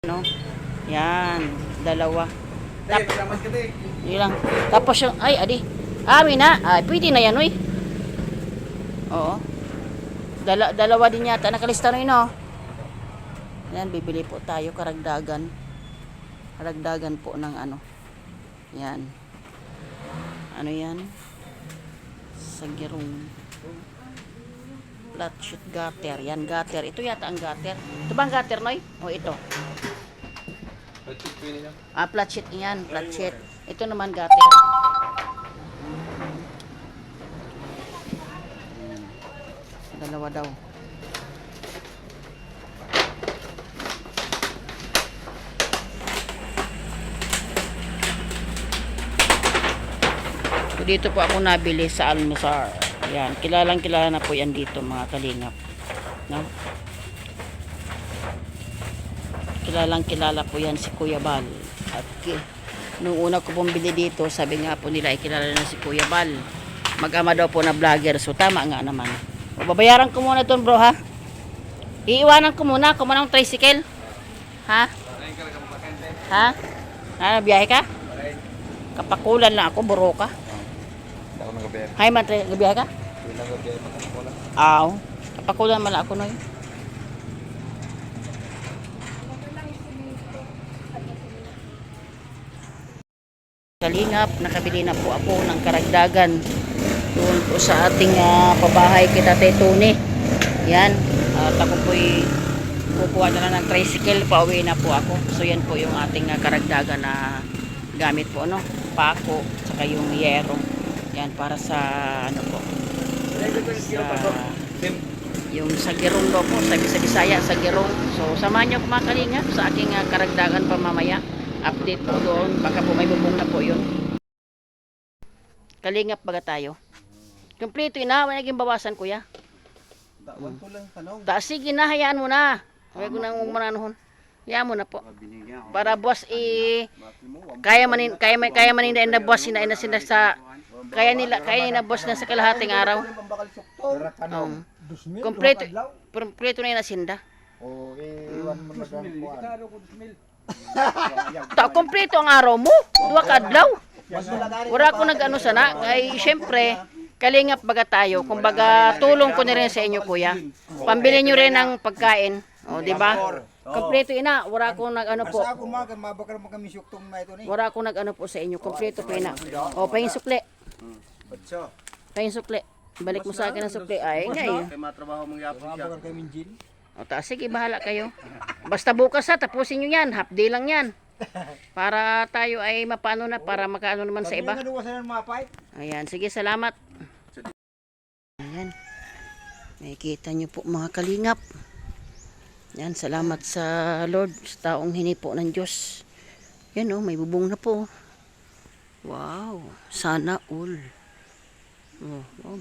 No? Yan, dalawa. Yun lang. Tapos yung, ay, adi. Amin na. Ay, pwede na yan, uy. Oo. Dalawa din yata. Nakalista na yun, oh. Yan, bibili po tayo karagdagan. Karagdagan po ng ano. Yan. Ano yan? Sagirong. Flat sheet gutter. Yan, gutter. Ito yata ang gutter. Ito ba ang gutter, Noy? O ito? Flat sheet yan. Flat sheet. Ito naman gutter. Dalawa daw. So, dito po ako nabili sa Almazar. Yan, kilalang kilala na po yan dito mga kalingap. No? Kilalang kilala po yan si Kuya Bal. At nung una ko bumili dito, sabi nga po nila ay kilala na si Kuya Bal. Mag-ama daw po na vlogger. So tama nga naman. Babayaran ko muna doon, bro, ha? Iiwanan ko muna ng tricycle. Ha? Ha? Biyahe ka? Kapakulan lang ako, buro ka. Hay man, gabiyahe ka? Aw. Kapakulan man ako no. Kalingap, nakabili na po ako ng karagdagan doon po sa ating pabahay kay Tatay Tony. Yan, at ako po'y kukuha na lang ng tricycle, pauwi na po ako. So yan po yung ating karagdagan na gamit po, no? Pako, saka yung yero. Yan, para sa ano po, sa, yung sa girong daw po, sa Bisaya, sa girong. So samahan nyo mga kalingap sa aking karagdagan pamamaya. Update po doon, baka po may bubong na po yun. Kalingap baga tayo. Kompleto yun na, may naging bawasan kuya. Sige na, hayaan mo na. Huwag ko nang umananuhon. Hayaan mo na po. Para boss kaya maninda na boss sina sa kaya nila boss na sa kalahating araw. Kompleto na yun na sinda. Kompleto ang araw mo. Duwa ka adlaw. Wala ko nag-ano sana. Ay, syempre, kalingap baga tayo. Kung baga, tulong ko na rin sa inyo, kuya. Pambili nyo rin ng pagkain. O, diba? Kompleto ina. Wala ko nag-ano po. Wala ko nag-ano po sa inyo. Kompleto po ina. O, pahing sukli. Pahing sukli. Balik mo sa akin ang sukli. Ay, ngay. O, sige, bahala kayo. Basta bukas tapusin nyo yan. Half day lang yan. Para tayo ay mapano na, para makaano naman sa iba. Ayan, sige, salamat. Ayan. Makikita nyo po mga kalingap. Yan, salamat sa Lord, sa taong hinipo ng Diyos. Yan may bubong na po. Wow, sana all.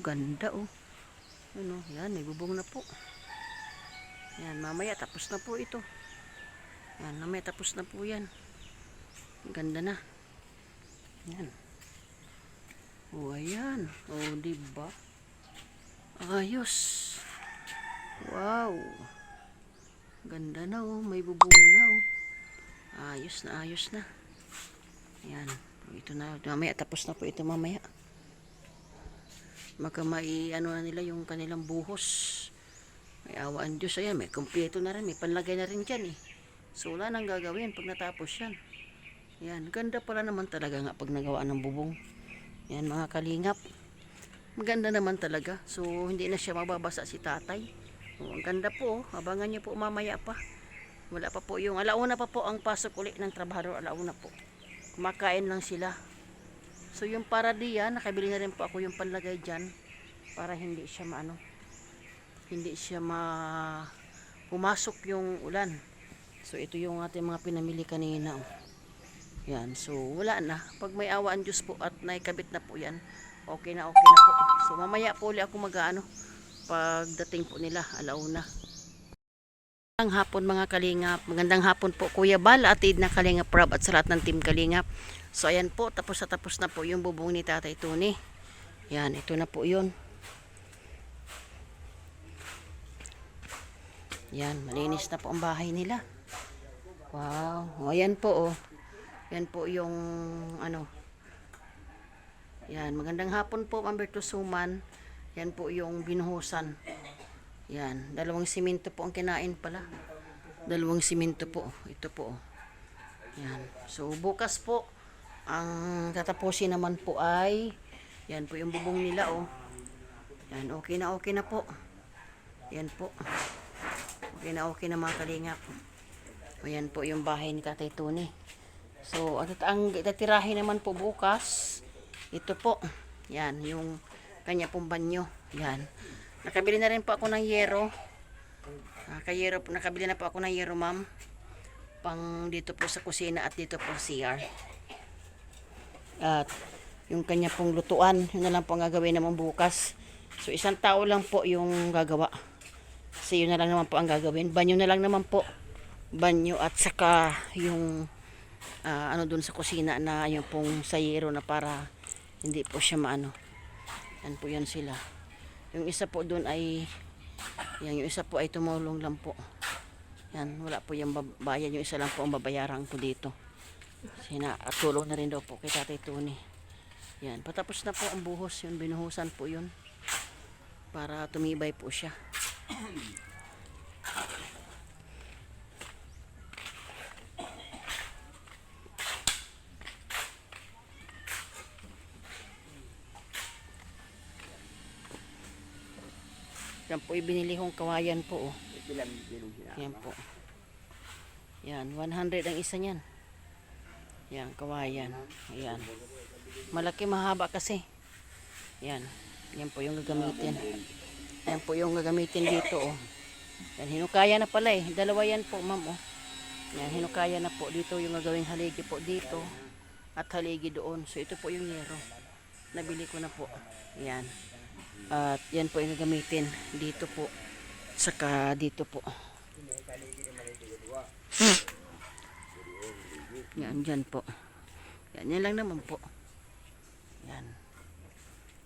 Ganda yan, may bubong na po. Yan, mamaya tapos na po ito. Yan, mamaya tapos na po yan. Ganda na. Yan. Ayan. Diba? Ayos. Wow. Ganda na may bubong na Ayos na, ayos na. Yan. Ito na. Mamaya tapos na po ito mamaya. Maka ano na nila yung kanilang buhos. May awaan Diyos. Ayan, may kompleto na rin. May panlagay na rin dyan So, wala nang gagawin pag natapos yan. Yan, ganda pala naman talaga nga pag nagawa ng bubong. Yan, mga kalingap. Maganda naman talaga. So, hindi na siya mababasa si tatay. Ang ganda po. Abangan nyo po mamaya pa. Wala pa po yung, alauna pa po ang pasok ulit ng trabahador. Alauna po. Kumakain lang sila. So, yung para diyan, nakabili na rin po ako yung panlagay dyan. Para hindi siya hindi siya pumasok yung ulan. So ito yung ating mga pinamili kanina Yan, so wala na. Pag may awaan Diyos po at naikabit na po yan, okay na po. So mamaya po ulit ako pagdating po nila, alauna. Magandang hapon mga kalingap. Magandang hapon po Kuya Bal, atid na Kalingap Rob at sa lahat ng team Kalingap. So ayan po, tapos na po yung bubong ni Tatay Tony. Yan, ito na po yun. Yan, malinis na po ang bahay nila. Wow. O, yan po, oh. Yan po yung, ano, yan. Magandang hapon po, Ma'am Suman. Yan po yung binuhusan. Yan. Dalawang simento po ang kinain pala. Dalawang simento po. Ito po, oh. Yan. So, bukas po, ang tatapusin naman po ay, yan po yung bubong nila, oh. Yan, okay na po. Yan po. Okay na mga kalingap. O, yan po yung bahay ni Tatay Tony. So, at ang tatirahin naman po bukas, ito po. Yan, yung kanya pong banyo. Yan. Nakabili na rin po ako ng yero. Nakabili na po ako ng yero, ma'am. Pang dito po sa kusina at dito po CR. At yung kanya pong lutuan, yun na lang po ang gagawin naman bukas. So, isang tao lang po yung gagawa. Kasi yun na lang naman po ang gagawin. Banyo na lang naman po. Banyo at saka yung ano dun sa kusina na yung pong sayero na para hindi po siya maano. Yan po yan sila. Yung isa po dun ay yan, yung isa po ay tumulong lang po. Yan, wala po yung bayan. Yung isa lang po ang babayaran ko dito. Tulong na rin daw po kay Tatay Tony. Yan, patapos na po ang buhos. Yun, binuhusan po yun. Para tumibay po siya. Yan po ibinili kong kawayan po, oh. Yan po. Yan, 100 ang isa niyan. Yan, kawayan. Ayan. Malaki, mahaba kasi. Yan. Yan po yung gagamitin. Yan po yung gagamitin dito, oh. Yan, hinukaya na pala eh. Dalawa yan po, ma'am, oh. Yan, hinukaya na po. Dito yung gagawing haligi po dito. At haligi doon. So, ito po yung yero. Nabili ko na po. Yan. At yan po yung gagamitin dito po. Saka dito po. Yan, dyan po. Yan, yan lang naman po. Yan.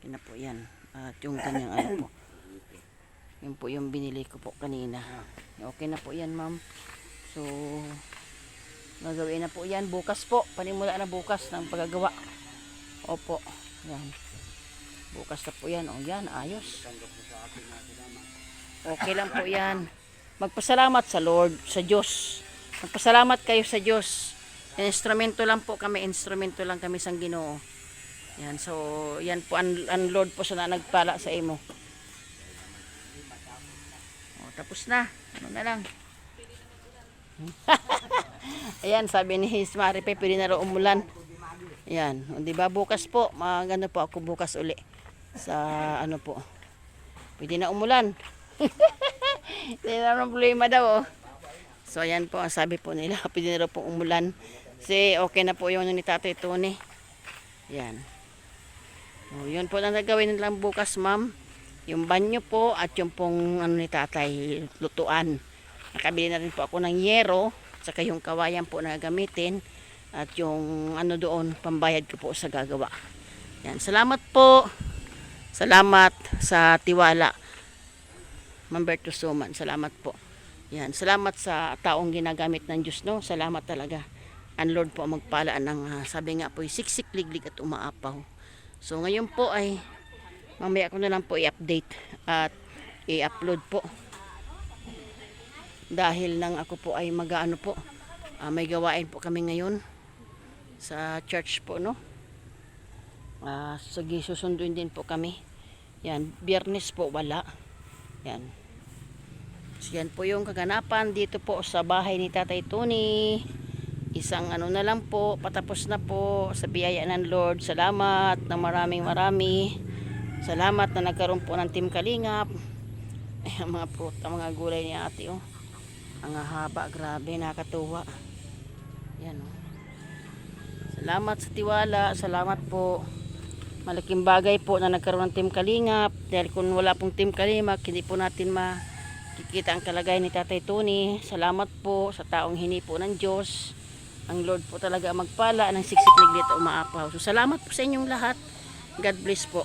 Yan na po yan. At yung kanyang ano po. Yan po yung binili ko po kanina. Okay na po yan, ma'am. So, gagawin na po yan. Bukas po. Panimula na bukas ng paggagawa. Opo. Yan. Bukas na po yan. O yan, ayos. Okay lang po yan. Magpasalamat sa Lord, sa Diyos. Magpasalamat kayo sa Diyos. Instrumento lang po kami. Instrumento lang kami sa Ginoo. Yan. So, yan po. Ang Lord po sa nagpala sa imo. O, tapos na. Ano na lang. Ayan, sabi ni His Maripe, pwede na raw umulan. Ayan. O, diba, bukas po. Maganda po ako bukas uli. Sa ano po. Pwede na umulan. Hindi na problema daw, oh. So, ayan po. Ang sabi po nila, pwede na raw po umulan. Kasi okay na po yung ni Tatay Tony. Yan. O, yun po lang gagawin nilang bukas, ma'am. Yung banyo po at yung pong ano ni Tatay, lutuan. Nakabili na rin po ako ng yero. Saka yung kawayan po na gamitin. At yung ano doon, pambayad ko po sa gagawa. Yan. Salamat po. Salamat sa tiwala. Ma'am Suman, salamat po. Yan, salamat sa taong ginagamit ng Diyos, no? Salamat talaga. Ang Lord po ang magpalaan ng, sabi nga po, siksik, liglig at umaapaw. So, ngayon po ay, mamaya ko na lang po i-update at i-upload po. Dahil nang ako po ay mag-ano po, may gawain po kami ngayon sa church po, no? Sige, susunduin din po kami. Yan, Biyernes po wala. Yan. So, yan po yung kaganapan dito po sa bahay ni Tatay Tony. Isang ano na lang po, patapos na po sa biyaya ng Lord. Salamat na marami. Salamat na nagkaroon po ng Team Kalingap. Ay, mga pruta, mga gulay ni ate, oh. Ang haba, grabe, nakatuwa. Yan, oh. Salamat sa tiwala, salamat po. Malaking bagay po na nagkaroon ng Team Kalingap. Dahil kung wala pong Team Kalingap, hindi po natin makikita ang kalagayan ni Tatay Tony. Salamat po sa taong hini po ng Diyos. Ang Lord po talaga magpala ng siksik, liglig at umaapaw. So, salamat po sa inyong lahat. God bless po.